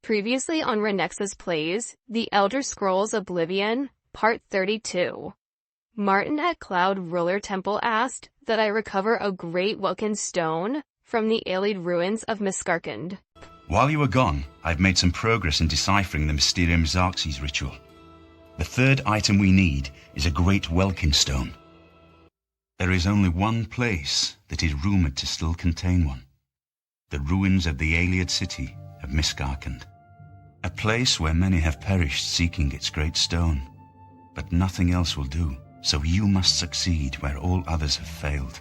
Previously on Renex's Plays, The Elder Scrolls Oblivion, Part 32. Martin at Cloud Ruler Temple asked that I recover a great Welkynd stone from the allied ruins of Miskarkand. While you were gone, I've made some progress in deciphering the Mysterium Xarxes ritual. The third item we need is a great Welkynd stone. There is only one place that is rumoured to still contain one. The ruins of the Ayleid city of Miskarkand. A place where many have perished seeking its great stone. But nothing else will do, so you must succeed where all others have failed.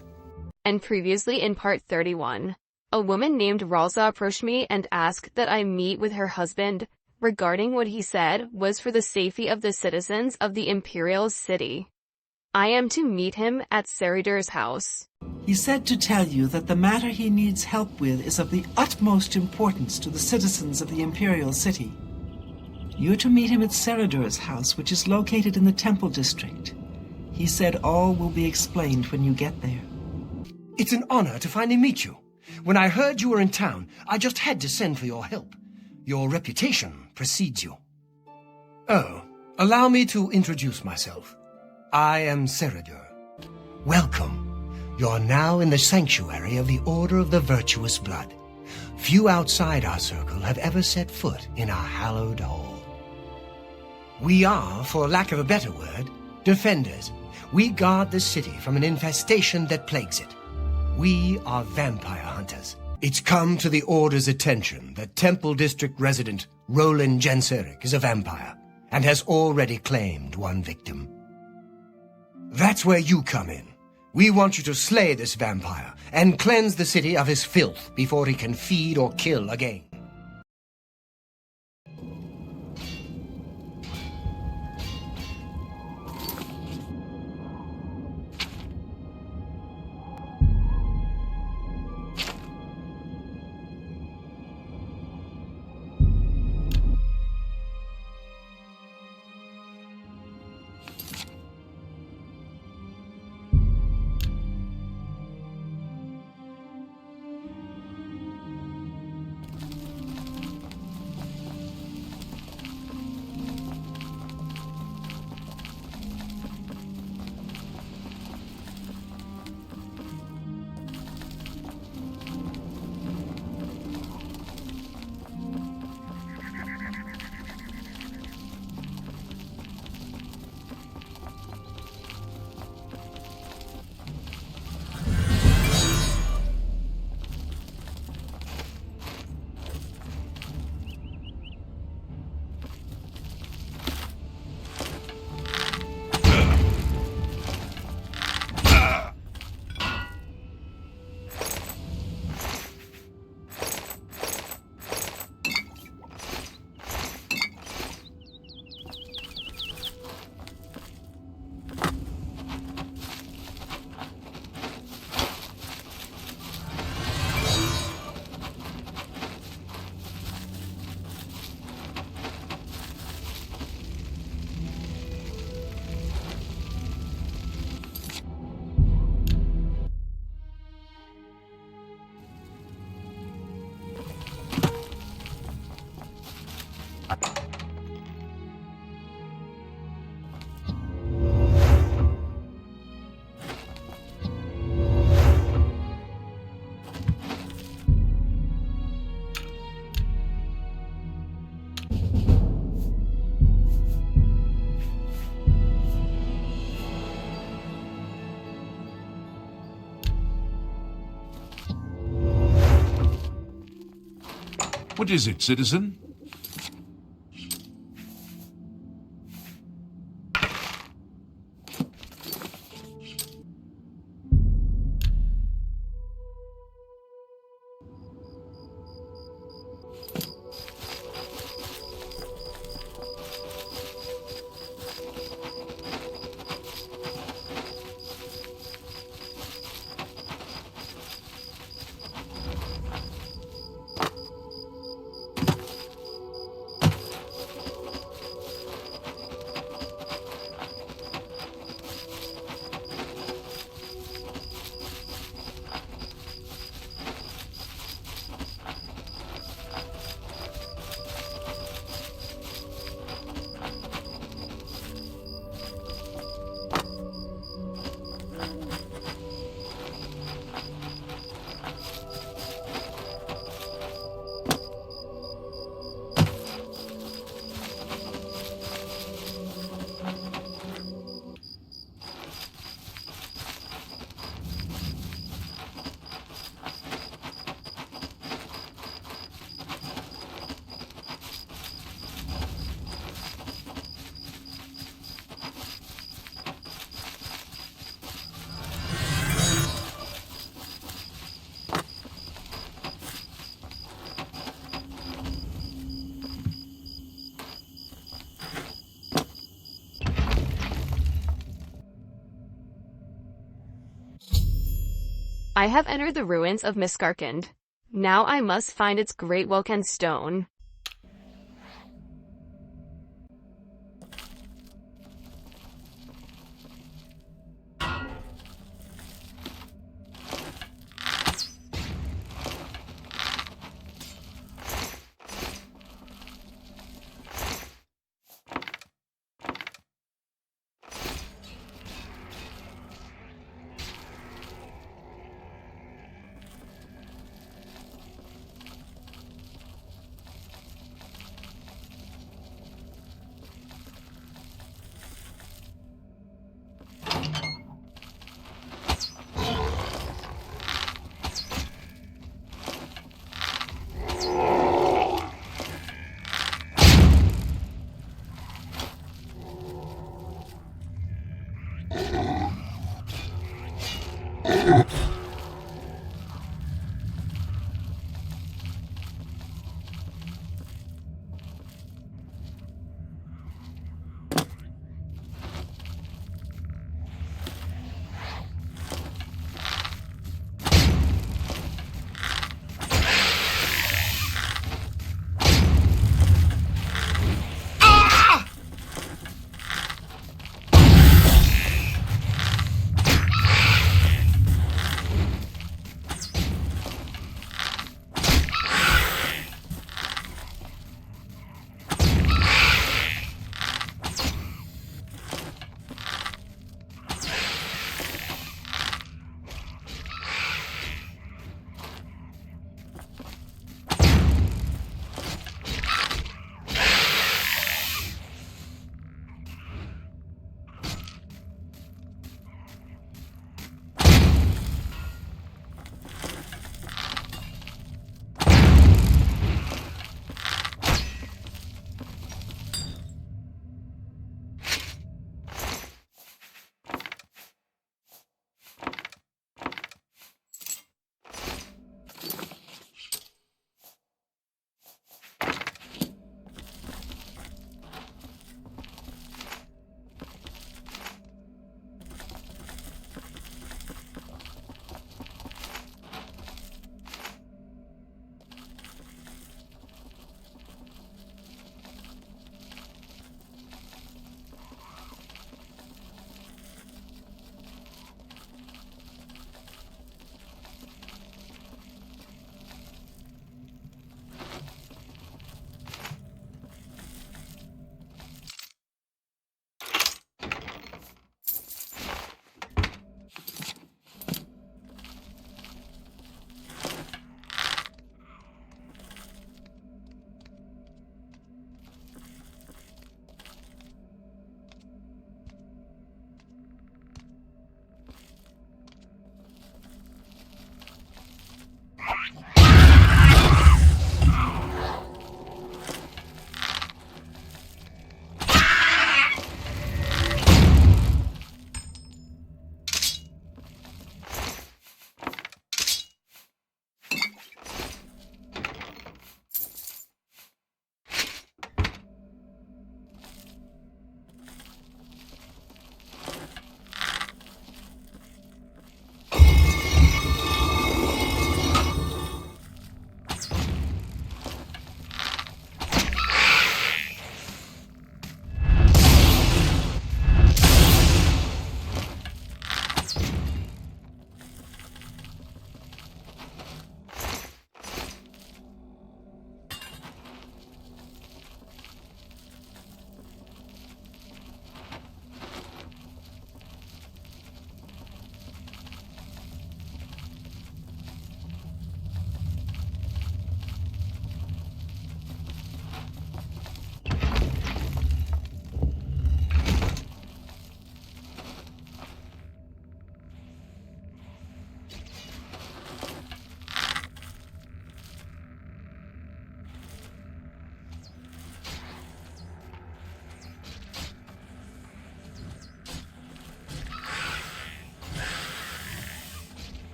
And previously in Part 31, a woman named Ralza approached me and asked that I meet with her husband regarding what he said was for the safety of the citizens of the Imperial city. I am to meet him at Seridur's house. He said to tell you that the matter he needs help with is of the utmost importance to the citizens of the Imperial city. You're to meet him at Seridur's house, which is located in the Temple District. He said all will be explained when you get there. It's an honor to finally meet you. When I heard you were in town, I just had to send for your help. Your reputation precedes you. Oh, allow me to introduce myself. I am Seridur. Welcome. You're now in the sanctuary of the Order of the Virtuous Blood. Few outside our circle have ever set foot in our hallowed hall. We are, for lack of a better word, defenders. We guard the city from an infestation that plagues it. We are vampire hunters. It's come to the Order's attention that Temple District resident Roland Genseric is a vampire and has already claimed one victim. That's where you come in. We want you to slay this vampire and cleanse the city of his filth before he can feed or kill again. What is it, citizen? I have entered the ruins of Welkynd. Now I must find its great Welkynd stone.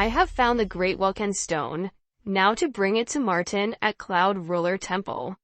I have found the Great Welkynd Stone, now to bring it to Martin at Cloud Ruler Temple.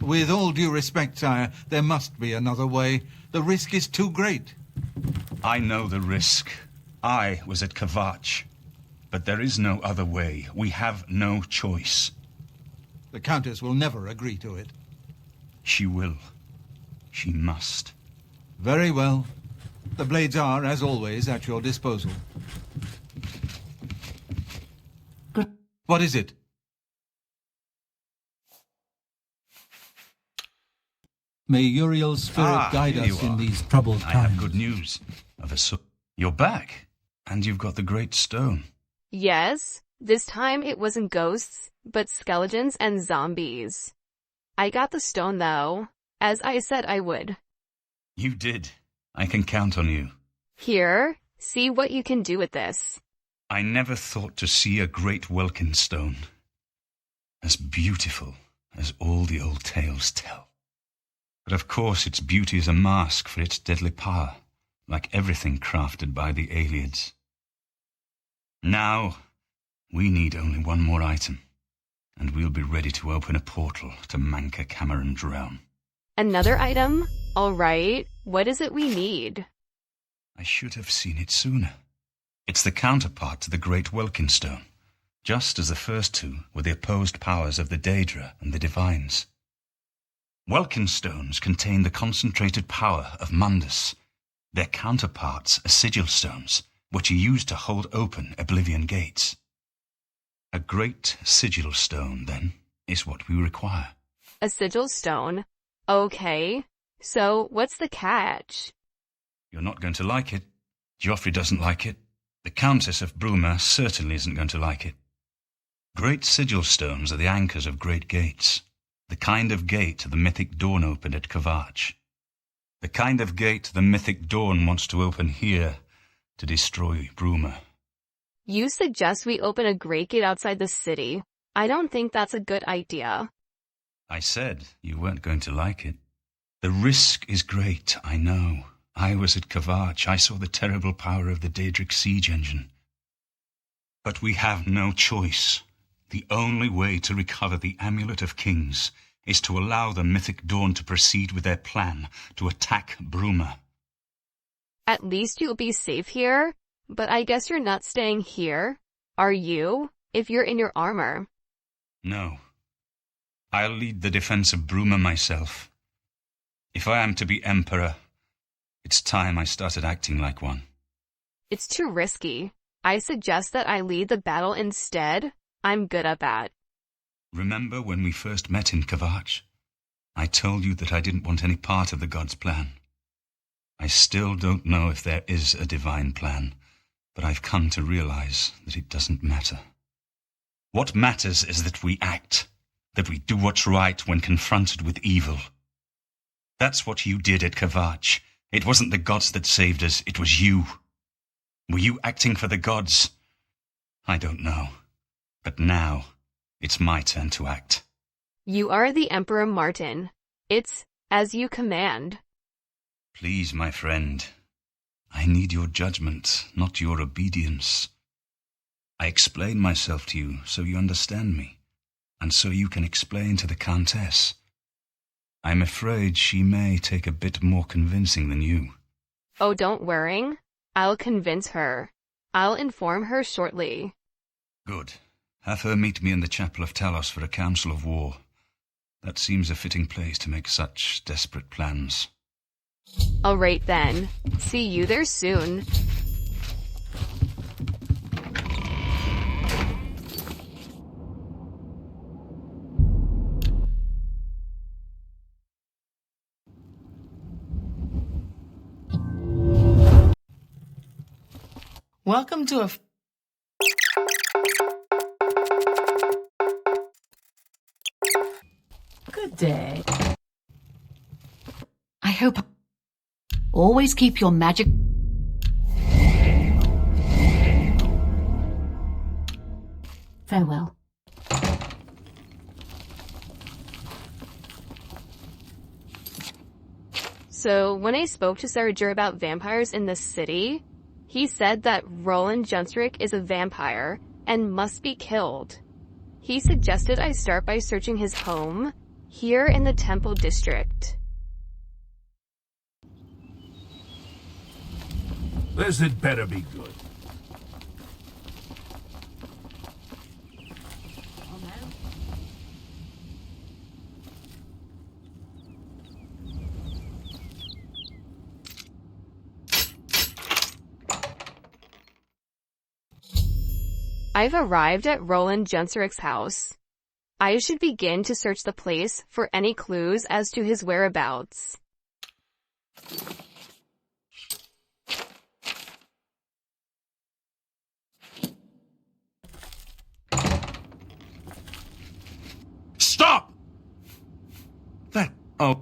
With all due respect, sire, there must be another way. The risk is too great. I know the risk. I was at Kvatch. But there is no other way. We have no choice. The Countess will never agree to it. She will. She must. Very well. The blades are, as always, at your disposal. What is it? May Uriel's spirit guide here us you in are. these troubled I times. have good news. You're back. And you've got the Great Stone. Yes, this time it wasn't ghosts, but skeletons and zombies. I got the stone though, as I said I would. You did. I can count on you. Here, see what you can do with this. I never thought to see a great Welkynd stone. As beautiful as all the old tales tell. But of course its beauty is a mask for its deadly power, like everything crafted by the Aliens. Now, We need only one more item, and we'll be ready to open a portal to Manka Cameron's realm. Another item? All right. What is it we need? I should have seen it sooner. It's the counterpart to the Great Welkynd Stone, just as the first two were the opposed powers of the Daedra and the Divines. Welkynd stones contain the concentrated power of Mundus. Their counterparts are sigil stones, which are used to hold open Oblivion gates. A great sigil stone, then, is what we require. A sigil stone? Okay. So, what's the catch? You're not going to like it. Joffrey doesn't like it. The Countess of Bruma certainly isn't going to like it. Great sigil stones are the anchors of great gates. The kind of gate the mythic Dawn opened at Kvatch. The kind of gate the mythic Dawn wants to open here to destroy Bruma. You suggest we open a great gate outside the city. I don't think that's a good idea. I said you weren't going to like it. The risk is great, I know. I was at Kvatch. I saw the terrible power of the Daedric siege engine. But we have no choice. The only way to recover the Amulet of Kings is to allow the mythic Dawn to proceed with their plan to attack Bruma. At least you'll be safe here, but I guess you're not staying here, are you? If you're in your armor. No. I'll lead the defense of Bruma myself. If I am to be Emperor, it's time I started acting like one. It's too risky. I suggest that I lead the battle instead. I'm good at that. Remember when we first met in Kvatch? I told you that I didn't want any part of the gods' plan. I still don't know if there is a divine plan, but I've come to realize that it doesn't matter. What matters is that we act, that we do what's right when confronted with evil. That's what you did at Kvatch. It wasn't the gods that saved us, it was you. Were you acting for the gods? I don't know. But now, it's my turn to act. You are the Emperor Martin. It's as you command. Please, my friend. I need your judgment, not your obedience. I explain myself to you so you understand me, and so you can explain to the Countess. I'm afraid she may take a bit more convincing than you. Oh, don't worry. I'll convince her. I'll inform her shortly. Good. Have her meet me in the Chapel of Talos for a council of war. That seems a fitting place to make such desperate plans. All right then. See you there soon. Welcome to a... Good day. I hope... Always keep your magic... Farewell. So, when I spoke to Sarajer about vampires in the city, he said that Roland Junstrick is a vampire and must be killed. He suggested I start by searching his home, here in the Temple District. This had better be good. I've arrived at Roland Junstrick's house. I should begin to search the place for any clues as to his whereabouts. Stop! Oh.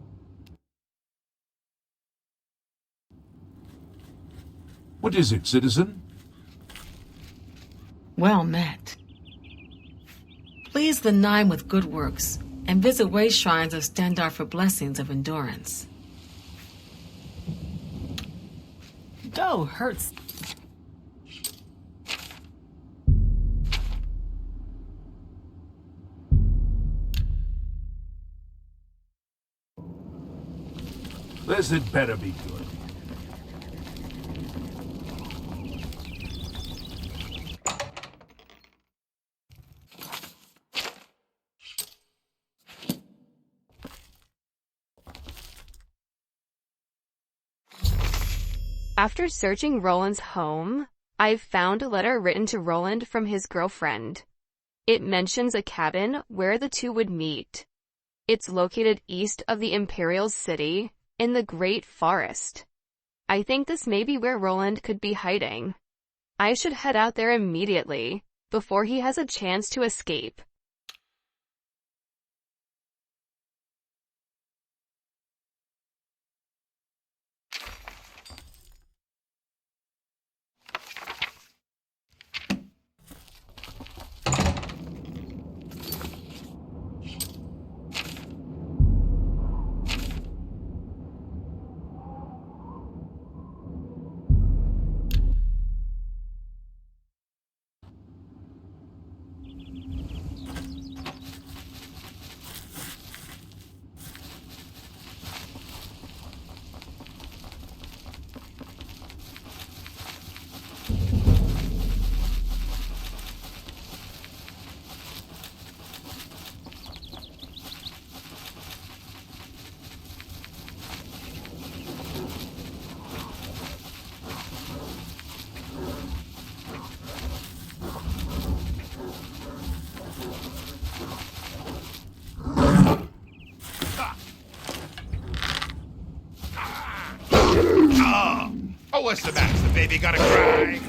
What is it, citizen? Well met. Please the Nine with good works, and visit way shrines of Stendarr for blessings of endurance. Dough hurts. This had better be good. After searching Roland's home, I've found a letter written to Roland from his girlfriend. It mentions a cabin where the two would meet. It's located east of the Imperial city, in the Great Forest. I think this may be where Roland could be hiding. I should head out there immediately, before he has a chance to escape. Oh, what's the matter? The baby gotta cry.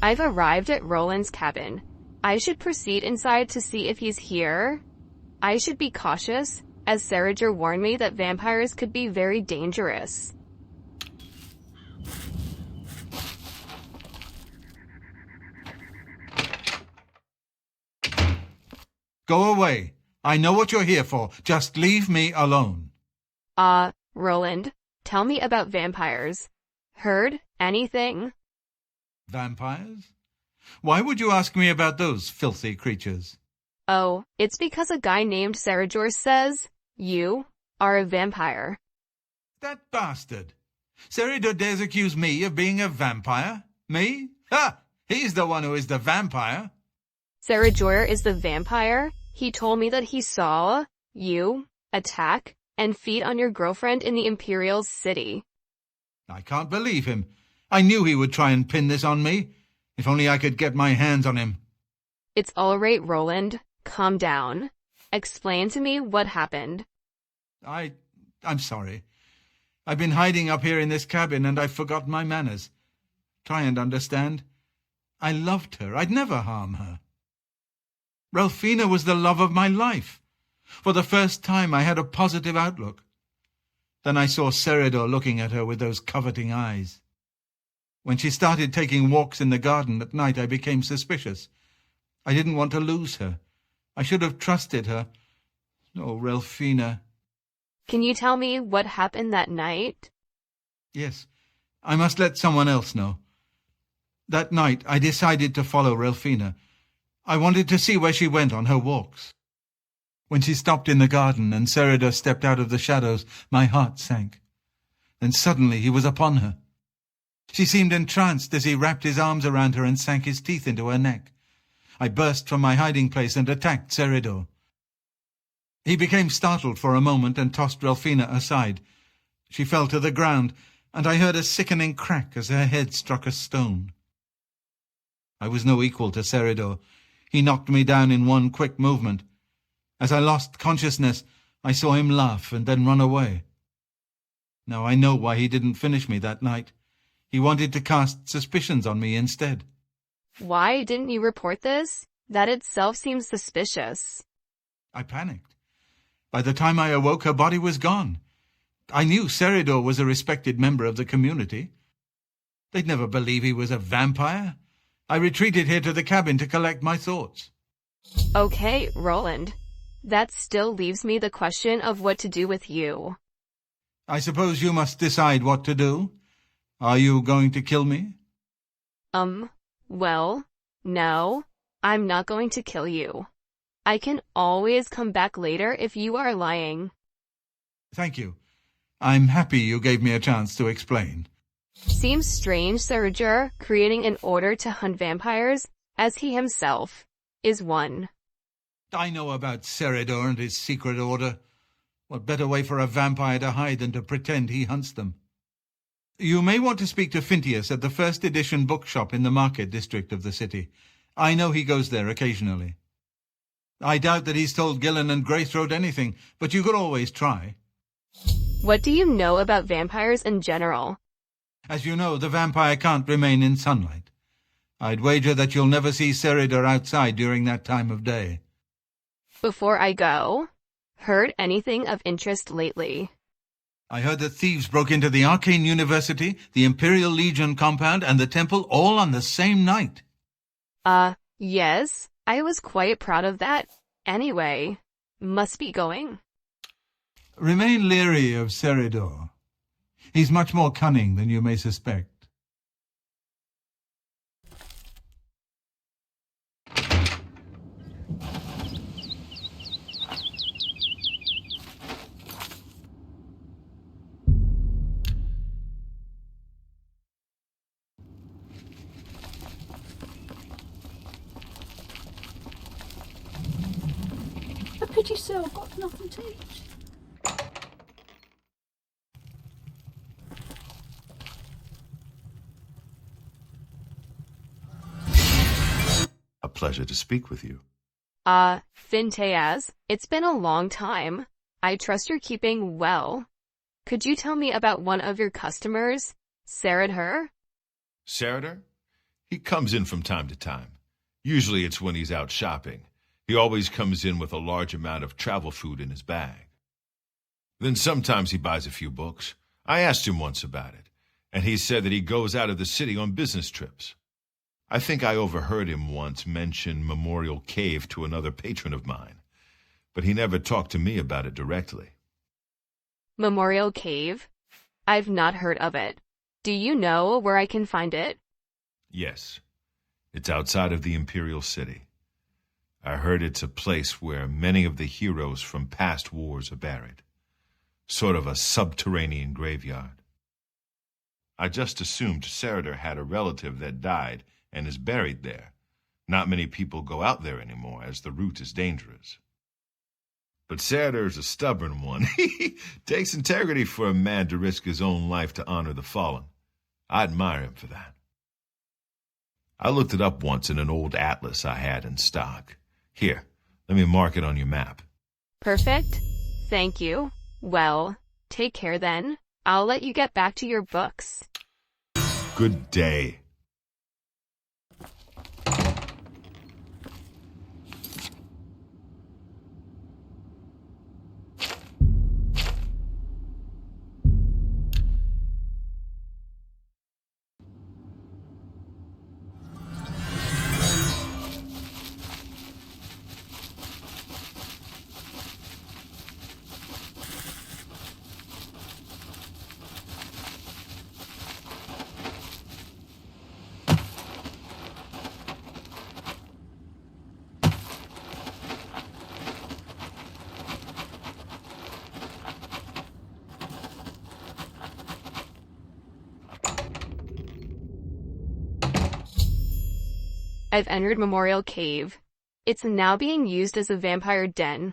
I've arrived at Roland's cabin. I should proceed inside to see if he's here. I should be cautious, as Sarager warned me that vampires could be very dangerous. Go away. I know what you're here for. Just leave me alone. Roland, tell me about vampires. Heard anything? Vampires? Why would you ask me about those filthy creatures? Oh, it's because a guy named Sarager says you are a vampire. That bastard. Sarager dares accuse me of being a vampire? Me? Ha! He's the one who is the vampire. Sarager is the vampire? He told me that he saw you attack and feed on your girlfriend in the Imperial city. I can't believe him. I knew he would try and pin this on me. If only I could get my hands on him. It's all right, Roland. Calm down. Explain to me what happened. I'm sorry. I've been hiding up here in this cabin and I've forgotten my manners. Try and understand. I loved her. I'd never harm her. Relfina was the love of my life. For the first time I had a positive outlook. Then I saw Sarager looking at her with those coveting eyes. When she started taking walks in the garden at night, I became suspicious. I didn't want to lose her. I should have trusted her. Oh, Relfina. Can you tell me what happened that night? Yes, I must let someone else know. That night, I decided to follow Relfina. I wanted to see where she went on her walks. When she stopped in the garden and Sarager stepped out of the shadows, my heart sank. Then suddenly he was upon her. She seemed entranced as he wrapped his arms around her and sank his teeth into her neck. I burst from my hiding place and attacked Sarager. He became startled for a moment and tossed Relfina aside. She fell to the ground, and I heard a sickening crack as her head struck a stone. I was no equal to Sarager. He knocked me down in one quick movement. As I lost consciousness, I saw him laugh and then run away. Now I know why he didn't finish me that night. He wanted to cast suspicions on me instead. Why didn't you report this? That itself seems suspicious. I panicked. By the time I awoke, her body was gone. I knew Seridor was a respected member of the community. They'd never believe he was a vampire. I retreated here to the cabin to collect my thoughts. Okay, Roland. That still leaves me the question of what to do with you. I suppose you must decide what to do. Are you going to kill me? Well, no, I'm not going to kill you. I can always come back later if you are lying. Thank you. I'm happy you gave me a chance to explain. Seems strange, Seridor, creating an order to hunt vampires, as he himself is one. I know about Seridor and his secret order. What better way for a vampire to hide than to pretend he hunts them? You may want to speak to Phintius at the first edition bookshop in the market district of the city. I know he goes there occasionally. I doubt that he's told Gillen and Greythroat anything, but you could always try. What do you know about vampires in general? As you know, the vampire can't remain in sunlight. I'd wager that you'll never see Seridor outside during that time of day. Before I go, heard anything of interest lately? I heard that thieves broke into the Arcane University, the Imperial Legion compound, and the temple all on the same night. Yes, I was quite proud of that. Anyway, must be going. Remain leery of Seridor. He's much more cunning than you may suspect. A pity so, got nothing to eat. A pleasure to speak with you. Phintias, it's been a long time. I trust you're keeping well. Could you tell me about one of your customers, Seridor? Seridor? He comes in from time to time. Usually it's when he's out shopping. He always comes in with a large amount of travel food in his bag. Then sometimes he buys a few books. I asked him once about it, and he said that he goes out of the city on business trips. I think I overheard him once mention Memorial Cave to another patron of mine, but he never talked to me about it directly. Memorial Cave? I've not heard of it. Do you know where I can find it? Yes. It's outside of the Imperial City. I heard it's a place where many of the heroes from past wars are buried. Sort of a subterranean graveyard. I just assumed Seridor had a relative that died and is buried there. Not many people go out there anymore, as the route is dangerous. But Seridor's a stubborn one. He takes integrity for a man to risk his own life to honor the fallen. I admire him for that. I looked it up once in an old atlas I had in stock. Here, let me mark it on your map. Perfect. Thank you. Well, take care then. I'll let you get back to your books. Good day. I've entered Memorial Cave. It's now being used as a vampire den.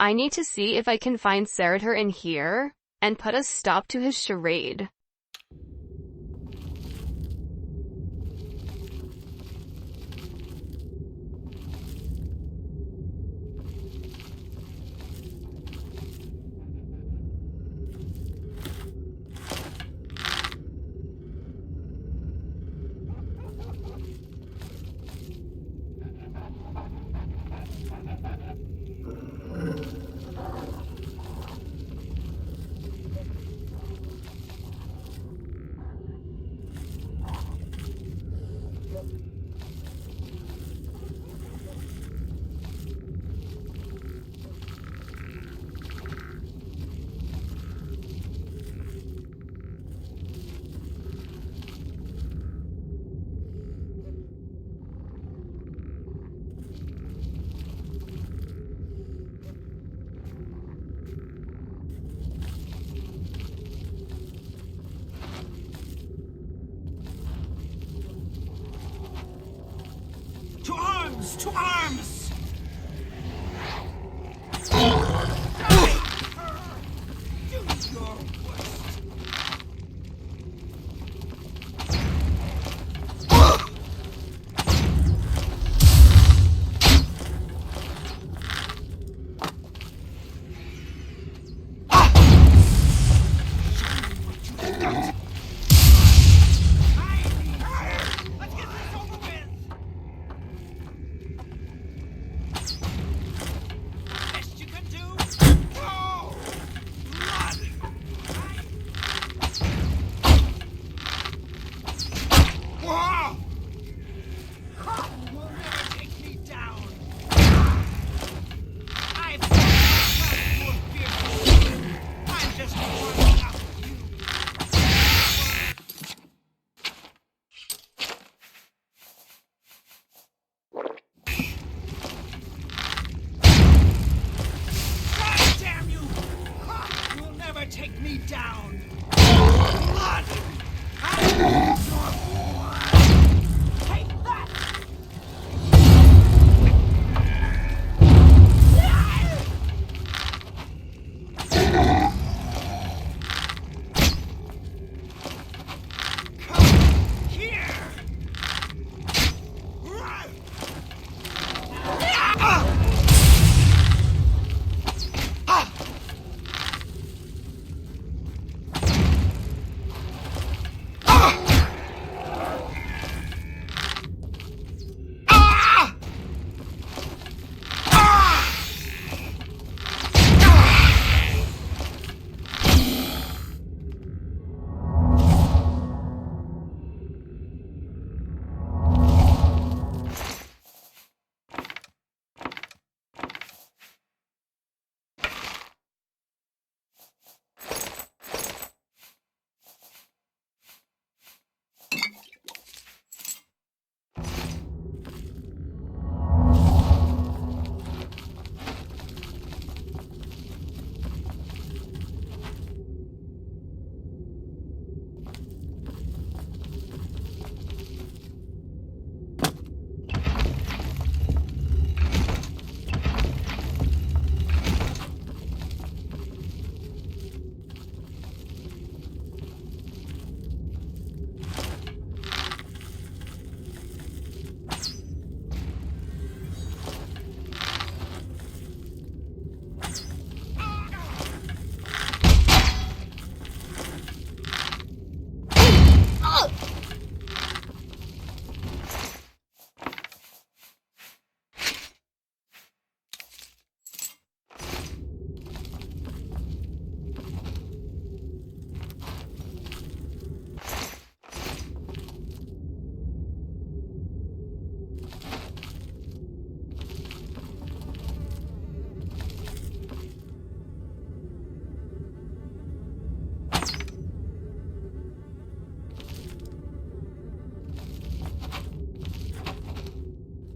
I need to see if I can find Seridor in here and put a stop to his charade. To arms!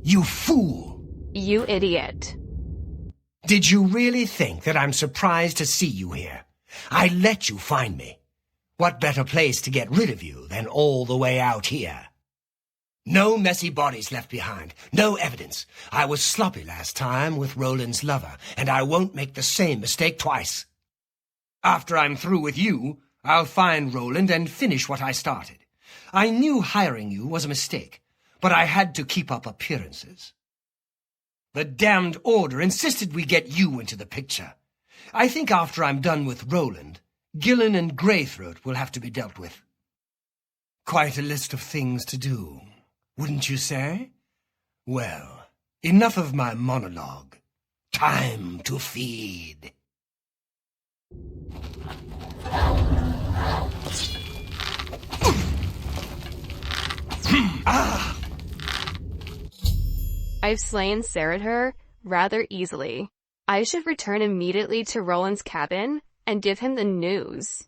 You fool! You idiot. Did you really think that I'm surprised to see you here? I let you find me. What better place to get rid of you than all the way out here? No messy bodies left behind. No evidence. I was sloppy last time with Roland's lover, and I won't make the same mistake twice. After I'm through with you, I'll find Roland and finish what I started. I knew hiring you was a mistake, but I had to keep up appearances. The damned Order insisted we get you into the picture. I think after I'm done with Roland, Gillen and Greythroat will have to be dealt with. Quite a list of things to do, wouldn't you say? Well, enough of my monologue. Time to feed. I've slain Saradhur rather easily. I should return immediately to Roland's cabin and give him the news.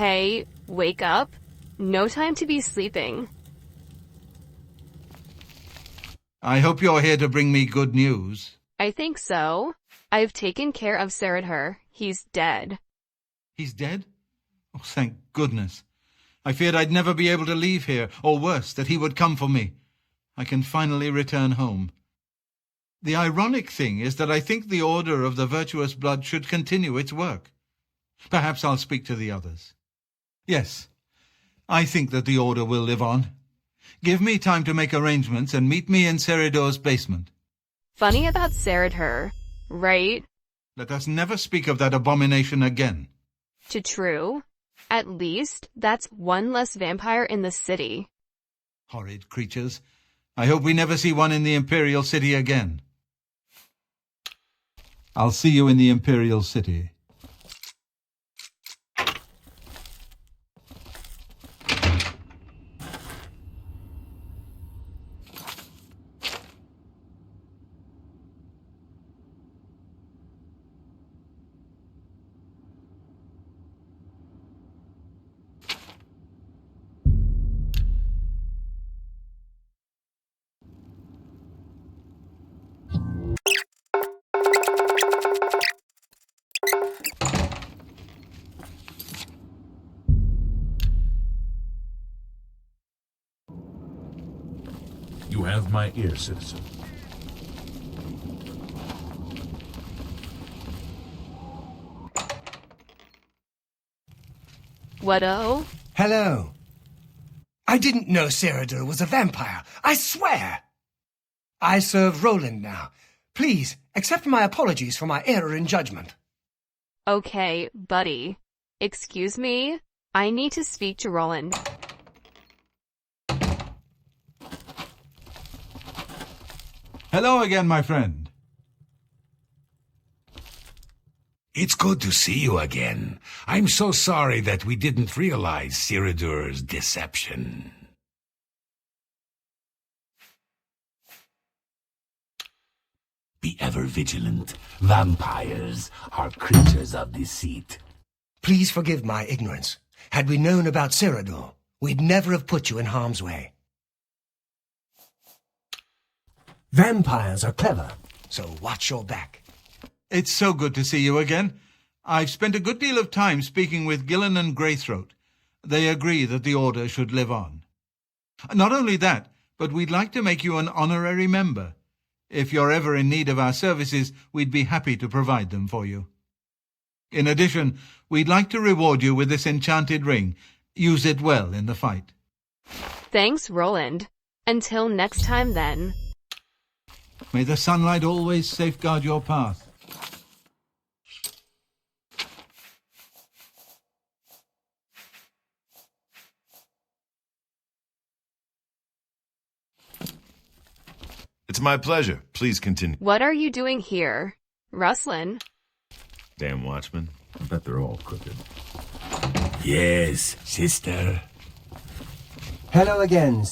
Hey, wake up. No time to be sleeping. I hope you're here to bring me good news. I think so. I've taken care of Sinister. He's dead. He's dead? Oh, thank goodness. I feared I'd never be able to leave here, or worse, that he would come for me. I can finally return home. The ironic thing is that I think the Order of the Virtuous Blood should continue its work. Perhaps I'll speak to the others. Yes, I think that the Order will live on. Give me time to make arrangements and meet me in Seridor's basement. Funny about Sinister, right? Let us never speak of that abomination again. To true. At least, that's one less vampire in the city. Horrid creatures. I hope we never see one in the Imperial City again. I'll see you in the Imperial City. You have my ear, citizen. What-o? Hello. I didn't know Seridor was a vampire. I swear! I serve Welkynd now. Please, accept my apologies for my error in judgment. Okay, buddy. Excuse me? I need to speak to Welkynd. Hello again, my friend. It's good to see you again. I'm so sorry that we didn't realize Seridor's deception. Be ever vigilant. Vampires are creatures of deceit. Please forgive my ignorance. Had we known about Seridor, we'd never have put you in harm's way. Vampires are clever, so watch your back. It's so good to see you again. I've spent a good deal of time speaking with Gillen and Greythroat. They agree that the Order should live on. Not only that, but we'd like to make you an honorary member. If you're ever in need of our services, we'd be happy to provide them for you. In addition, we'd like to reward you with this enchanted ring. Use it well in the fight. Thanks, Welkynd. Until next time, then. May the sunlight always safeguard your path. It's my pleasure. Please continue. What are you doing here? Rustlin'. Damn watchmen. I bet they're all crooked. Yes, sister. Hello again,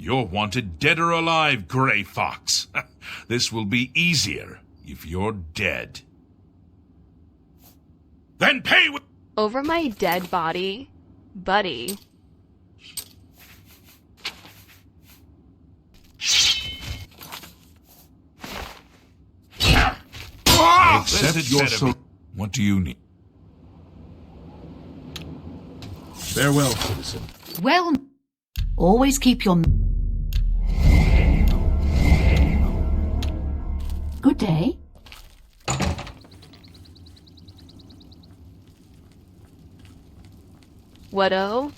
You're wanted dead or alive, Grey Fox. This will be easier if you're dead. Then pay with... Over my dead body, buddy. Accept your soul. What do you need? Farewell, citizen. Well, always keep your... Good day. What-oh?